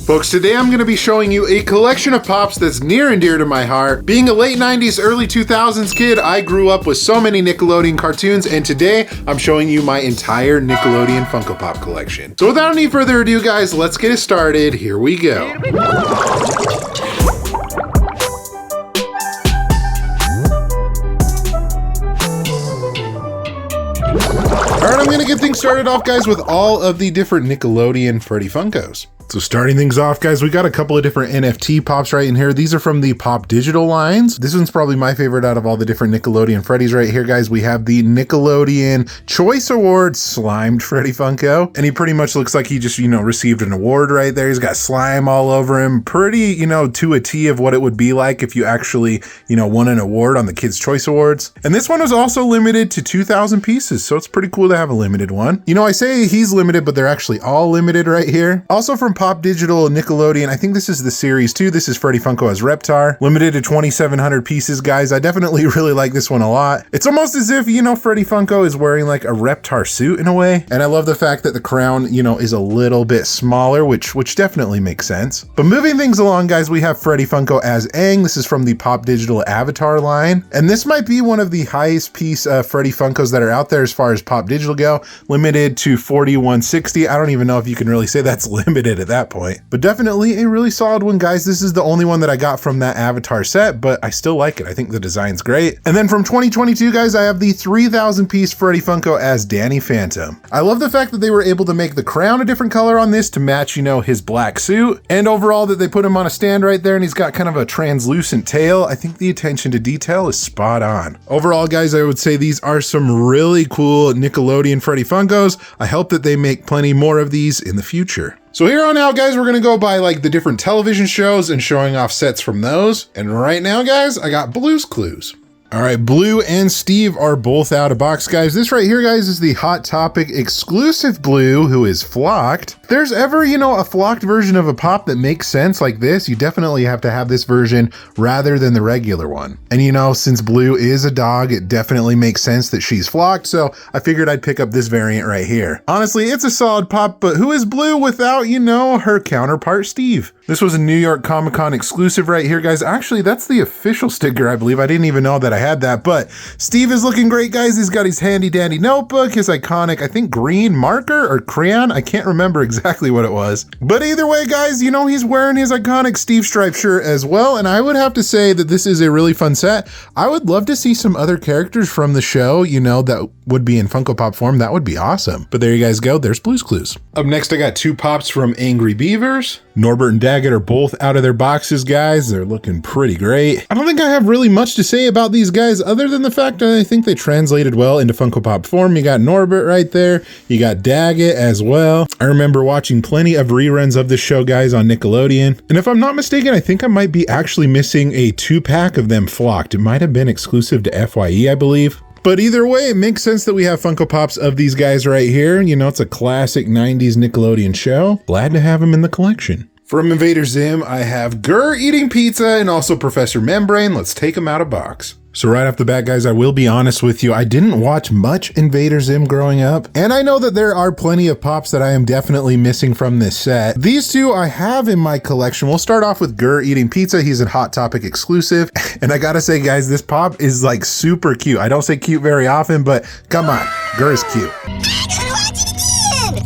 Folks, today I'm going to be showing you a collection of pops that's near and dear to my heart. Being a late 90s, early 2000s kid, I grew up with so many Nickelodeon cartoons, and today I'm showing you my entire Nickelodeon Funko Pop collection. So without any further ado, guys, let's get it started. Here we go. Alright, I'm gonna get things started off, guys, with all of the different Nickelodeon Freddy Funkos. So starting things off, guys, we got a couple of different NFT pops right in here. These are from the Pop Digital lines. This one's probably my favorite out of all the different Nickelodeon Freddys right here, guys. We have the Nickelodeon Choice Award Slimed Freddy Funko. And he pretty much looks like he just, received an award right there. He's got slime all over him. Pretty, to a T of what it would be like if you actually, won an award on the Kids' Choice Awards. And this one was also limited to 2,000 pieces. So it's pretty cool to have a limited one. I say he's limited, but they're actually all limited right here. Also from Pop Digital Nickelodeon, I think this is the series 2. This is Freddy Funko as Reptar, limited to 2,700 pieces, guys. I definitely really like this one a lot. It's almost as if, Freddy Funko is wearing like a Reptar suit in a way. And I love the fact that the crown, is a little bit smaller, which definitely makes sense. But moving things along, guys, we have Freddy Funko as Aang. This is from the Pop Digital Avatar line. And this might be one of the highest piece Freddy Funkos that are out there as far as Pop Digital go, limited to 4,160. I don't even know if you can really say that's limited at that point. But definitely a really solid one, guys. This is the only one that I got from that Avatar set, but I still like it. I think the design's great. And then from 2022, guys, I have the 3,000 piece Freddy Funko as Danny Phantom. I love the fact that they were able to make the crown a different color on this to match, his black suit. And overall that they put him on a stand right there and he's got kind of a translucent tail. I think the attention to detail is spot on. Overall, guys, I would say these are some really cool Nickelodeon Freddy Funkos. I hope that they make plenty more of these in the future. So here on out, guys, we're gonna go by like the different television shows and showing off sets from those. And right now, guys, I got Blue's Clues. All right, Blue and Steve are both out of box, guys. This right here, guys, is the Hot Topic exclusive Blue, who is flocked. If there's ever, a flocked version of a pop that makes sense like this, you definitely have to have this version rather than the regular one. And since Blue is a dog, it definitely makes sense that she's flocked, so I figured I'd pick up this variant right here. Honestly, it's a solid pop, but who is Blue without, her counterpart, Steve? This was a New York Comic-Con exclusive right here, guys. Actually, that's the official sticker, I believe. I didn't even know that I had that, but Steve is looking great, guys. He's got his handy dandy notebook, his iconic, I think, green marker or crayon. I can't remember exactly what it was. But either way, guys, he's wearing his iconic Steve Stripe shirt as well, and I would have to say that this is a really fun set. I would love to see some other characters from the show, that would be in Funko Pop form. That would be awesome. But there you guys go. There's Blue's Clues. Up next, I got two pops from Angry Beavers. Norbert and Daggett are both out of their boxes, guys. They're looking pretty great. I don't think I have really much to say about these guys other than the fact that I think they translated well into Funko Pop form. You got Norbert right there. You got Daggett as well. I remember watching plenty of reruns of this show, guys, on Nickelodeon. And if I'm not mistaken, I think I might be actually missing a 2-pack of them flocked. It might have been exclusive to FYE, I believe. But either way, it makes sense that we have Funko Pops of these guys right here. It's a classic 90s Nickelodeon show. Glad to have them in the collection. From Invader Zim, I have Gurr eating pizza and also Professor Membrane. Let's take them out of box. So right off the bat, guys, I will be honest with you. I didn't watch much Invader Zim growing up, and I know that there are plenty of pops that I am definitely missing from this set. These two I have in my collection. We'll start off with Gurr eating pizza. He's a Hot Topic exclusive, and I gotta say, guys, this pop is like super cute. I don't say cute very often, but come on, Gurr is cute.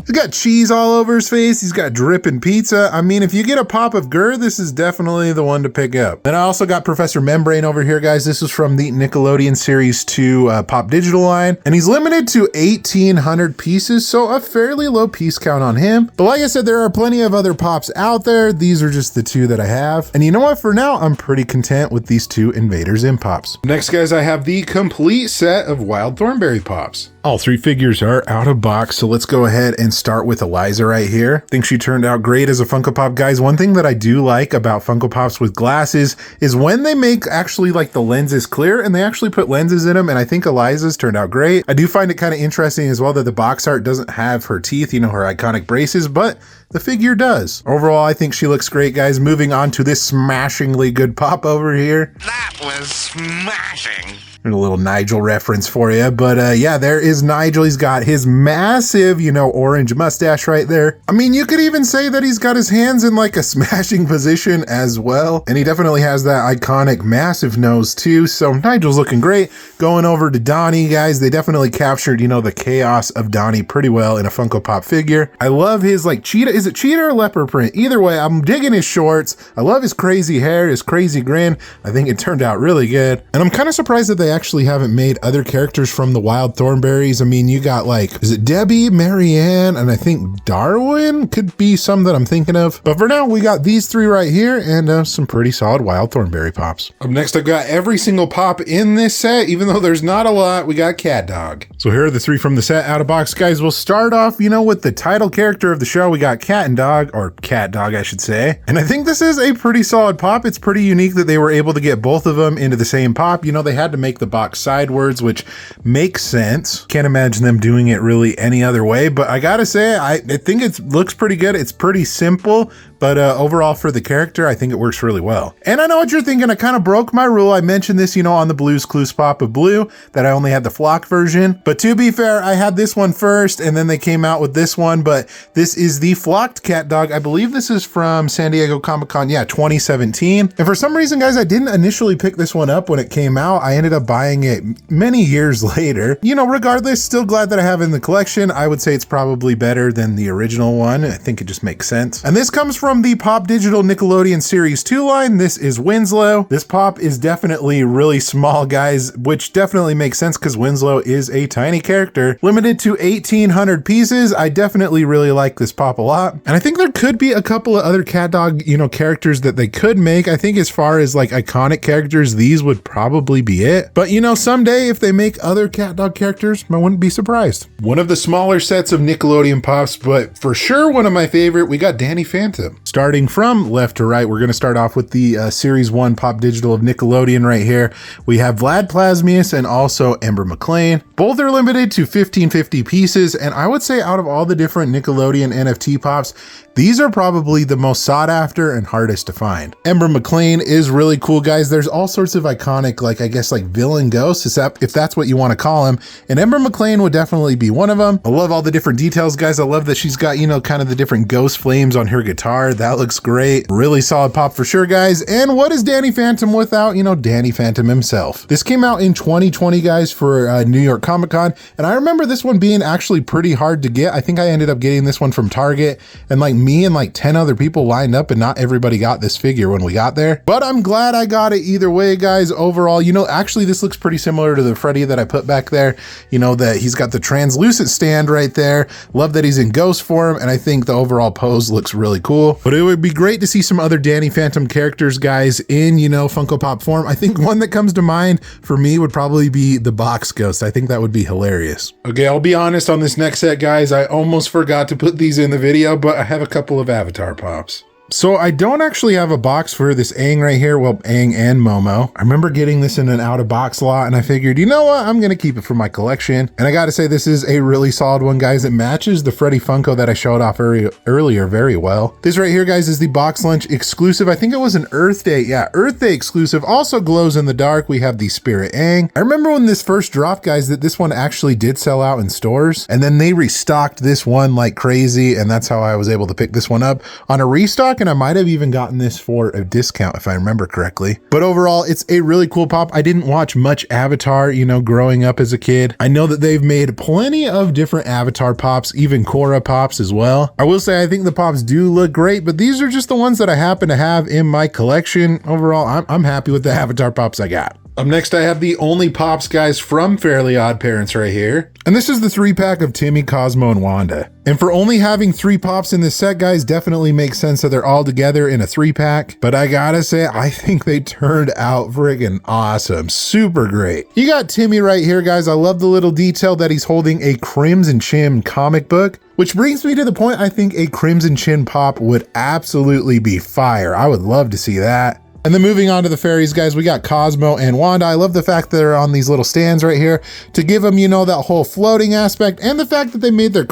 He's got cheese all over his face. He's got dripping pizza. I mean, if you get a pop of Gurr, this is definitely the one to pick up. Then I also got Professor Membrane over here, guys. This is from the Nickelodeon Series 2 Pop Digital line, and he's limited to 1,800 pieces, so a fairly low piece count on him. But like I said, there are plenty of other pops out there. These are just the two that I have. And you know what? For now, I'm pretty content with these two Invader Zim pops. Next, guys, I have the complete set of Wild Thornberry pops. All three figures are out of box, so let's go ahead and start with Eliza right here. I think she turned out great as a Funko Pop, guys. One thing that I do like about Funko Pops with glasses is when they make actually like the lenses clear and they actually put lenses in them, and I think Eliza's turned out great. I do find it kind of interesting as well that the box art doesn't have her teeth, her iconic braces, but the figure does. Overall, I think she looks great, guys. Moving on to this smashingly good pop over here. That was smashing. And a little Nigel reference for you. But yeah, there is Nigel. He's got his massive, you know, orange mustache right there. I mean, you could even say that he's got his hands in like a smashing position as well. And he definitely has that iconic massive nose too. So Nigel's looking great. Going over to Donnie, guys, they definitely captured, you know, the chaos of Donnie pretty well in a Funko Pop figure. I love his like cheetah. Is it cheetah or leopard print? Either way, I'm digging his shorts. I love his crazy hair, his crazy grin. I think it turned out really good. And I'm kind of surprised that they actually haven't made other characters from the Wild Thornberries. I mean, you got like, is it Debbie, Marianne, and I think Darwin could be some that I'm thinking of. But for now, we got these three right here and some pretty solid Wild Thornberry pops. Up next, I've got every single pop in this set, even though there's not a lot. We got Cat Dog. So here are the three from the set out of box, guys. We'll start off, you know, with the title character of the show. We got Cat and Dog, or Cat Dog, I should say. And I think this is a pretty solid pop. It's pretty unique that they were able to get both of them into the same pop. You know, they had to make the box sidewards, which makes sense. Can't imagine them doing it really any other way, but I gotta say, I think it looks pretty good. It's pretty simple, but overall for the character, I think it works really well. And I know what you're thinking. I kind of broke my rule. I mentioned this, you know, on the Blue's Clues pop of Blue, that I only had the flock version. But to be fair, I had this one first, and then they came out with this one. But this is the flocked Cat Dog. I believe this is from San Diego Comic-Con, yeah, 2017. And for some reason, guys, I didn't initially pick this one up when it came out. I ended up buying it many years later. You know, regardless, still glad that I have it in the collection. I would say it's probably better than the original one. I think it just makes sense. And this comes from the Pop Digital Nickelodeon Series 2 line. This is Winslow. This pop is definitely really small, guys, which definitely makes sense because Winslow is a tiny character. Limited to 1,800 pieces. I definitely really like this pop a lot. And I think there could be a couple of other Cat Dog, you know, characters that they could make. I think as far as like iconic characters, these would probably be it. But you know, someday if they make other Cat Dog characters, I wouldn't be surprised. One of the smaller sets of Nickelodeon pops, but for sure one of my favorite, we got Danny Phantom. Starting from left to right, we're going to start off with the Series 1 Pop Digital of Nickelodeon right here. We have Vlad Plasmius and also Ember McLean. Both are limited to 1,550 pieces, and I would say out of all the different Nickelodeon NFT pops, these are probably the most sought after and hardest to find. Ember McLean is really cool, guys. There's all sorts of iconic, like I guess like villain ghosts, if that's what you want to call him. And Ember McLean would definitely be one of them. I love all the different details, guys. I love that she's got, you know, kind of the different ghost flames on her guitar. That looks great. Really solid pop for sure, guys. And what is Danny Phantom without, you know, Danny Phantom himself? This came out in 2020, guys, for New York Comic-Con. And I remember this one being actually pretty hard to get. I think I ended up getting this one from Target, and like me and like 10 other people lined up, and not everybody got this figure when we got there. But I'm glad I got it either way, guys. Overall, you know, actually this looks pretty similar to the Freddy that I put back there. You know, that he's got the translucent stand right there. Love that he's in ghost form, and I think the overall pose looks really cool. But it would be great to see some other Danny Phantom characters, guys, in, you know, Funko Pop form. I think one that comes to mind for me would probably be the Box Ghost. I think that would be hilarious. Okay, I'll be honest on this next set, guys. I almost forgot to put these in the video, but I have a couple of Avatar pops. So I don't actually have a box for this Aang right here. Well, Aang and Momo. I remember getting this in an out of box lot, and I figured, you know what? I'm going to keep it for my collection. And I got to say, this is a really solid one, guys. It matches the Freddy Funko that I showed off earlier very well. This right here, guys, is the Box Lunch exclusive. I think it was an Earth Day. Yeah, Earth Day exclusive. Also glows in the dark. We have the Spirit Aang. I remember when this first dropped, guys, that this one actually did sell out in stores. And then they restocked this one like crazy. And that's how I was able to pick this one up on a restock. And I might have even gotten this for a discount if I remember correctly. But overall, it's a really cool pop. I didn't watch much Avatar, you know, growing up as a kid. I know that they've made plenty of different Avatar pops, even Korra pops as well. I will say I think the pops do look great, but these are just the ones that I happen to have in my collection. Overall, I'm happy with the Avatar pops I got. Up next, I have the only pops, guys, from Fairly Odd Parents right here. And this is the 3-pack of Timmy, Cosmo, and Wanda. And for only having 3 pops in this set, guys, definitely makes sense that they're all together in a 3-pack. But I gotta say, I think they turned out friggin' awesome. Super great. You got Timmy right here, guys. I love the little detail that he's holding a Crimson Chin comic book. Which brings me to the point, I think a Crimson Chin pop would absolutely be fire. I would love to see that. And then moving on to the fairies, guys, we got Cosmo and Wanda. I love the fact that they're on these little stands right here to give them, you know, that whole floating aspect, and the fact that they made their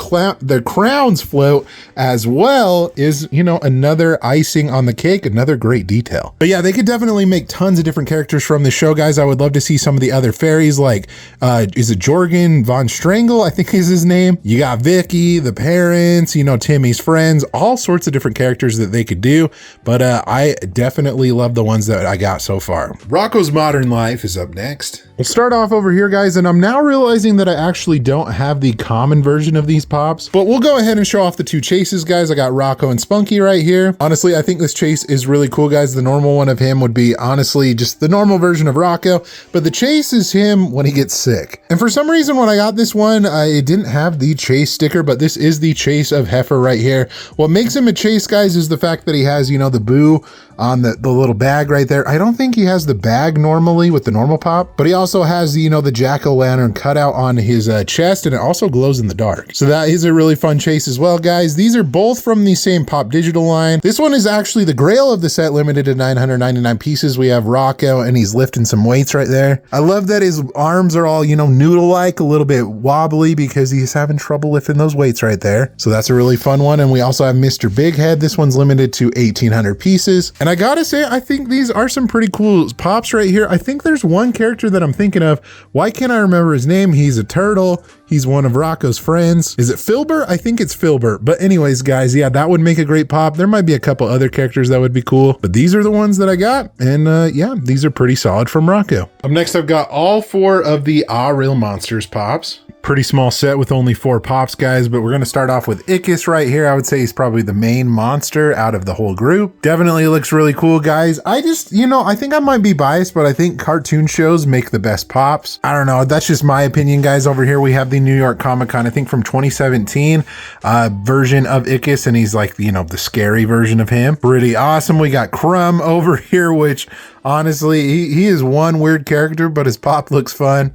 crowns float as well is, you know, another icing on the cake, another great detail. But yeah, they could definitely make tons of different characters from the show, guys. I would love to see some of the other fairies, like, is it Jorgen von Strangle, I think is his name. You got Vicky, the parents, you know, Timmy's friends, all sorts of different characters that they could do. But I definitely love the ones that I got so far. Rocco's Modern Life is up next. We'll start off over here, guys, and I'm now realizing that I actually don't have the common version of these pops, but we'll go ahead and show off the two chases, guys. I got Rocco and Spunky right here. Honestly, I think this chase is really cool, guys. The normal one of him would be honestly just the normal version of Rocco, but the chase is him when he gets sick. And for some reason, when I got this one, it didn't have the chase sticker, but this is the chase of Heifer right here. What makes him a chase, guys, is the fact that he has, you know, the boo on the little bag right there. I don't think he has the bag normally with the normal pop, but he also has, you know, the jack-o'-lantern cutout on his chest, and it also glows in the dark. So that is a really fun chase as well, guys. These are both from the same Pop Digital line. This one is actually the grail of the set, limited to 999 pieces. We have Rocco, and he's lifting some weights right there. I love that his arms are all, you know, noodle-like, a little bit wobbly because he's having trouble lifting those weights right there. So that's a really fun one. And we also have Mr. Big Head. This one's limited to 1,800 pieces. And I gotta say, I think these are some pretty cool pops right here. I think there's one character that I'm thinking of. Why can't I remember his name? He's a turtle. He's one of Rocco's friends. Is it Filbert? I think it's Filbert. But anyways, guys, yeah, that would make a great pop. There might be a couple other characters that would be cool, but these are the ones that I got. And yeah, these are pretty solid from Rocco. Up next, I've got all 4 of the Real Monsters pops. Pretty small set with only 4 pops, guys, but we're going to start off with Ickis right here. I would say he's probably the main monster out of the whole group. Definitely looks really cool, guys. I just, you know, I think I might be biased, but I think cartoon shows make the best pops. I don't know. That's just my opinion, guys. Over here, we have the New York Comic Con, I think from 2017 version of Ickis, and he's like, you know, the scary version of him. Pretty awesome. We got Crumb over here, which honestly, he is one weird character, but his pop looks fun.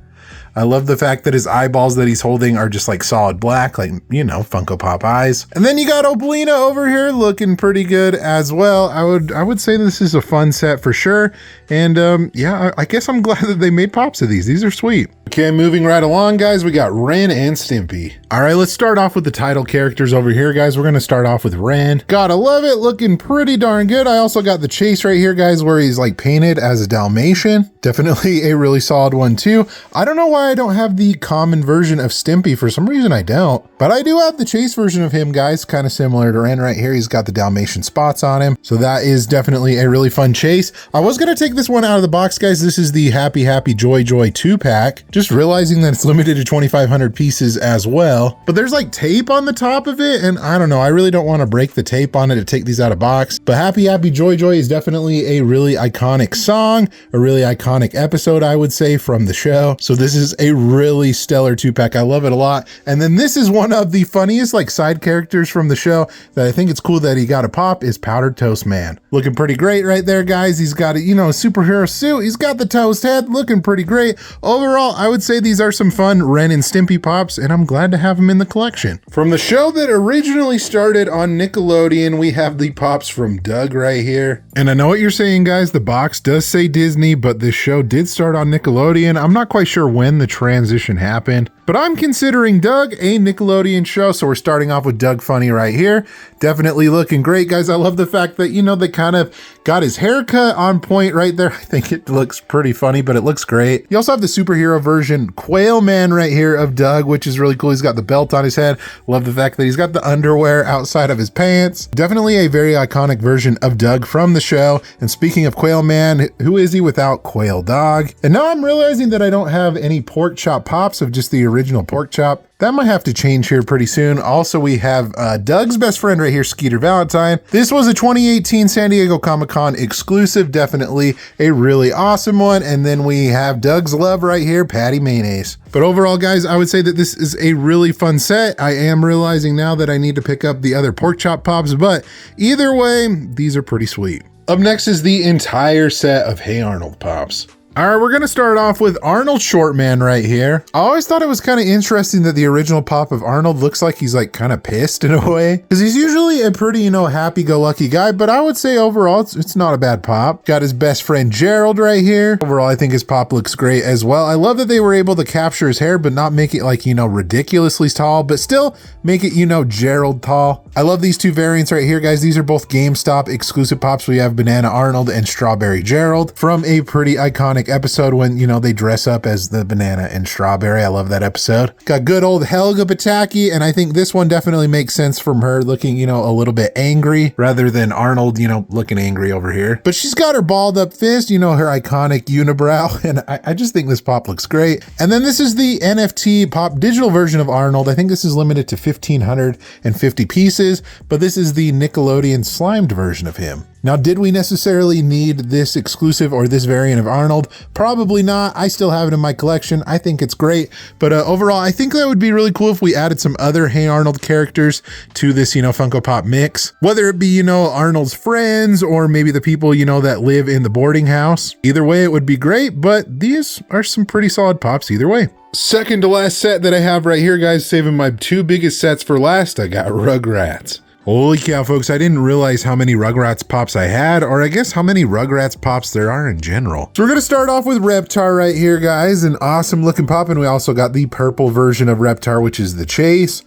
I love the fact that his eyeballs that he's holding are just like solid black, like, you know, Funko Pop eyes. And then you got Oblina over here looking pretty good as well. I would say this is a fun set for sure. And yeah, I guess I'm glad that they made pops of these. These are sweet. Okay, moving right along, guys, we got Ren and Stimpy. All right, let's start off with the title characters over here, guys. We're going to start off with Ren. Gotta love it, looking pretty darn good. I also got the chase right here, guys, where he's like painted as a Dalmatian. Definitely a really solid one too. I don't know why I don't have the common version of Stimpy. For some reason I don't, but I do have the chase version of him, guys, kind of similar to Ren right here. He's got the Dalmatian spots on him. So that is definitely a really fun chase. I was going to take this one out of the box, guys. This is the Happy Happy Joy Joy 2-pack. Just realizing that it's limited to 2,500 pieces as well, but there's like tape on the top of it, and I don't know, I really don't want to break the tape on it to take these out of box. But Happy Happy Joy Joy is definitely a really iconic song, a really iconic episode, I would say, from the show. So this is a really stellar 2-pack. I love it a lot. And then this is one of the funniest like side characters from the show that I think it's cool that he got a pop, is Powdered Toast Man. Looking pretty great right there, guys. He's got a, you know, a superhero suit. He's got the toast head, looking pretty great. Overall, I would say these are some fun Ren and Stimpy pops, and I'm glad to have them in the collection. From the show that originally started on Nickelodeon, we have the pops from Doug right here. And I know what you're saying, guys. The box does say Disney, but this show did start on Nickelodeon. I'm not quite sure when the transition happened, but I'm considering Doug a Nickelodeon show, so we're starting off with Doug Funny right here. Definitely looking great, guys. I love the fact that, you know, they kind of got his haircut on point right there. I think it looks pretty funny, but it looks great. You also have the superhero version Quail Man right here of Doug, which is really cool. He's got the belt on his head. Love the fact that he's got the underwear outside of his pants. Definitely a very iconic version of Doug from the show. And speaking of Quail Man, who is he without Quail Dog? And now I'm realizing that I don't have any pork chop pops of just the original pork chop. That might have to change here pretty soon. Also, we have Doug's best friend right here, Skeeter Valentine. This was a 2018 San Diego Comic-Con exclusive, definitely a really awesome one. And then we have Doug's love right here, Patty Mayonnaise. But overall, guys, I would say that this is a really fun set. I am realizing now that I need to pick up the other pork chop pops, but either way, these are pretty sweet. Up next is the entire set of Hey Arnold pops. All right, we're gonna start off with Arnold Shortman right here. I always thought it was kind of interesting that the original pop of Arnold looks like he's like kind of pissed in a way, because he's usually a pretty, you know, happy-go-lucky guy, but I would say overall it's not a bad pop. Got his best friend Gerald right here. Overall, I think his pop looks great as well. I love that they were able to capture his hair, but not make it like, you know, ridiculously tall, but still make it, you know, Gerald tall. I love these two variants right here, guys. These are both GameStop exclusive pops. We have Banana Arnold and Strawberry Gerald from a pretty iconic episode when, you know, they dress up as the banana and strawberry. I love that episode. Got good old Helga Pataki, and I think this one definitely makes sense from her looking, you know, a little bit angry rather than Arnold, you know, looking angry over here. But she's got her balled up fist, you know, her iconic unibrow, and I just think this pop looks great. And then this is the NFT pop digital version of Arnold. I think this is limited to 1,550 pieces, but this is the Nickelodeon slimed version of him. Now, did we necessarily need this exclusive or this variant of Arnold? Probably not. I still have it in my collection. I think it's great. But overall, I think that would be really cool if we added some other Hey Arnold characters to this, you know, Funko Pop mix. Whether it be, you know, Arnold's friends or maybe the people, you know, that live in the boarding house. Either way, it would be great, but these are some pretty solid pops either way. Second to last set that I have right here, guys, saving my two biggest sets for last, I got Rugrats. Holy cow, folks, I didn't realize how many Rugrats pops I had, or I guess how many Rugrats pops there are in general. So we're gonna start off with Reptar right here, guys, an awesome looking pop, and we also got the purple version of Reptar, which is the Chase.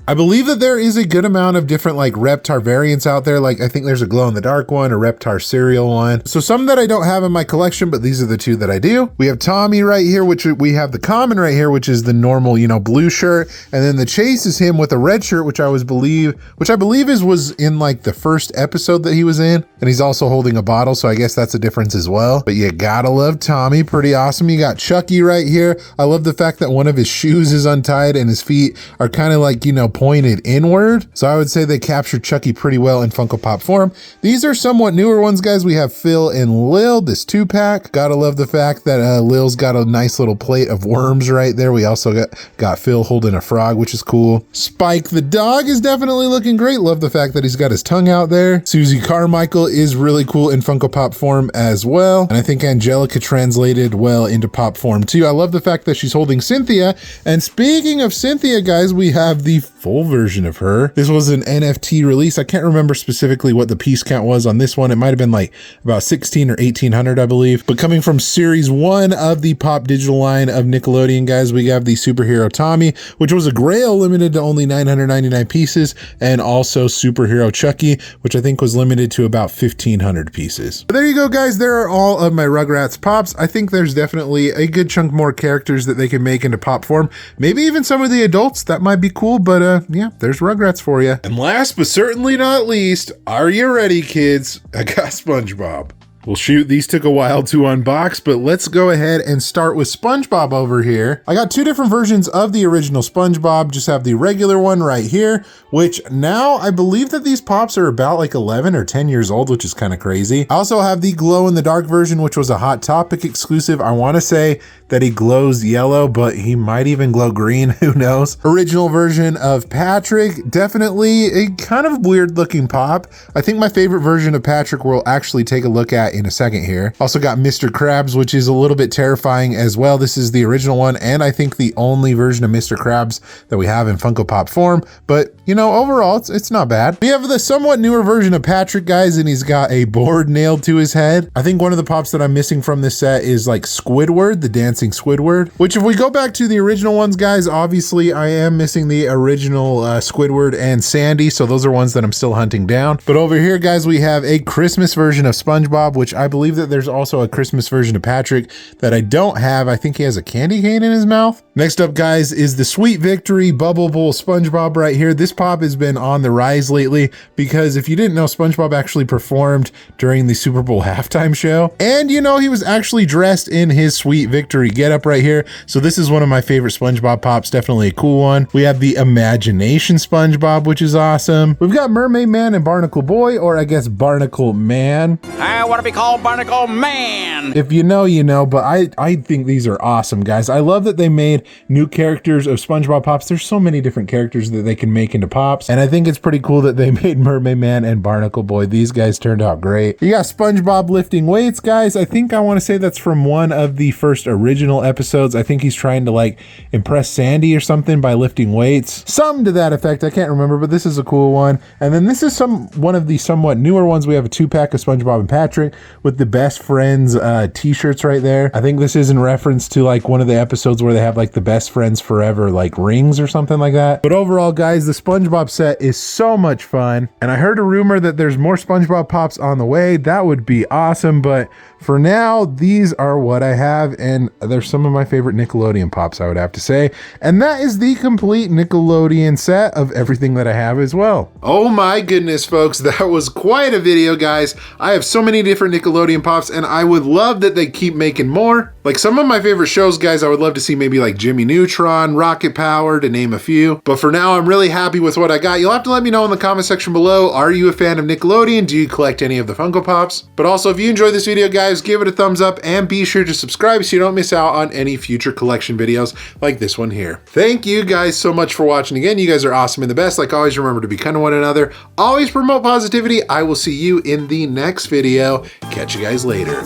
I believe that there is a good amount of different like Reptar variants out there. Like I think there's a glow in the dark one, a Reptar cereal one. So some that I don't have in my collection, but these are the two that I do. We have Tommy right here, which we have the common right here, which is the normal, you know, blue shirt. And then the Chase is him with a red shirt, which I believe was in like the first episode that he was in. And he's also holding a bottle. So I guess that's a difference as well. But you gotta love Tommy, pretty awesome. You got Chucky right here. I love the fact that one of his shoes is untied and his feet are kind of like, you know, pointed inward. So I would say they captured Chucky pretty well in Funko Pop form. These are somewhat newer ones, guys. We have Phil and Lil, this 2-pack. Gotta love the fact that Lil's got a nice little plate of worms right there. We also got Phil holding a frog, which is cool. Spike the dog is definitely looking great. Love the fact that he's got his tongue out there. Susie Carmichael is really cool in Funko Pop form as well. And I think Angelica translated well into pop form too. I love the fact that she's holding Cynthia. And speaking of Cynthia, guys, we have the full version of her. This was an NFT release. I can't remember specifically what the piece count was on this one. It might have been like about 16 or 1800, I believe. But coming from series 1 of the Pop Digital line of Nickelodeon, guys, we have the Superhero Tommy, which was a grail limited to only 999 pieces, and also Superhero Chucky, which I think was limited to about 1500 pieces. But there you go, guys. There are all of my Rugrats pops. I think there's definitely a good chunk more characters that they can make into pop form. Maybe even some of the adults. That might be cool, but yeah, there's Rugrats for you. And last but certainly not least, are you ready, kids? I got SpongeBob. Well, shoot, these took a while to unbox, but let's go ahead and start with SpongeBob over here. I got two different versions of the original SpongeBob, just have the regular one right here, which now I believe that these pops are about like 11 or 10 years old, which is kind of crazy. I also have the glow in the dark version, which was a Hot Topic exclusive. I want to say that he glows yellow, but he might even glow green, who knows. Original version of Patrick, definitely a kind of weird looking pop. I think my favorite version of Patrick we'll actually take a look at in a second here. Also got Mr. Krabs, which is a little bit terrifying as well. This is the original one, and I think the only version of Mr. Krabs that we have in Funko Pop form, but you know, overall, it's not bad. We have the somewhat newer version of Patrick, guys, and he's got a board nailed to his head. I think one of the pops that I'm missing from this set is like Squidward, the dancing Squidward, which if we go back to the original ones, guys, obviously I am missing the original Squidward and Sandy, so those are ones that I'm still hunting down. But over here, guys, we have a Christmas version of SpongeBob, which I believe that there's also a Christmas version of Patrick that I don't have. I think he has a candy cane in his mouth. Next up, guys, is the Sweet Victory Bubble Bowl SpongeBob right here. This pop has been on the rise lately because if you didn't know, SpongeBob actually performed during the Super Bowl halftime show. And you know, he was actually dressed in his Sweet Victory getup right here. So this is one of my favorite SpongeBob pops, definitely a cool one. We have the Imagination SpongeBob, which is awesome. We've got Mermaid Man and Barnacle Boy, or I guess Barnacle Man. I want to be call Barnacle Man. If you know, you know, but I think these are awesome, guys. I love that they made new characters of SpongeBob Pops. There's so many different characters that they can make into Pops, and I think it's pretty cool that they made Mermaid Man and Barnacle Boy. These guys turned out great. You got SpongeBob lifting weights, guys. I think I want to say that's from one of the first original episodes. I think he's trying to like impress Sandy or something by lifting weights. Something to that effect. I can't remember, but this is a cool one. And then this is one of the somewhat newer ones. We have a 2-pack of SpongeBob and Patrick with the best friends t-shirts right there. I think this is in reference to like one of the episodes where they have like the best friends forever like rings or something like that. But overall, guys, the SpongeBob set is so much fun, and I heard a rumor that there's more SpongeBob Pops on the way. That would be awesome, but for now, these are what I have, and they're some of my favorite Nickelodeon Pops, I would have to say. And that is the complete Nickelodeon set of everything that I have as well. Oh my goodness, folks, that was quite a video, guys. I have so many different Nickelodeon Pops, and I would love that they keep making more. Like some of my favorite shows, guys, I would love to see maybe like Jimmy Neutron, Rocket Power, to name a few. But for now, I'm really happy with what I got. You'll have to let me know in the comment section below. Are you a fan of Nickelodeon? Do you collect any of the Funko Pops? But also, if you enjoyed this video, guys, give it a thumbs up and be sure to subscribe so you don't miss out on any future collection videos like this one here. Thank you guys so much for watching. Again, you guys are awesome and the best. Like always, remember to be kind to one another. Always promote positivity. I will see you in the next video. Catch you guys later.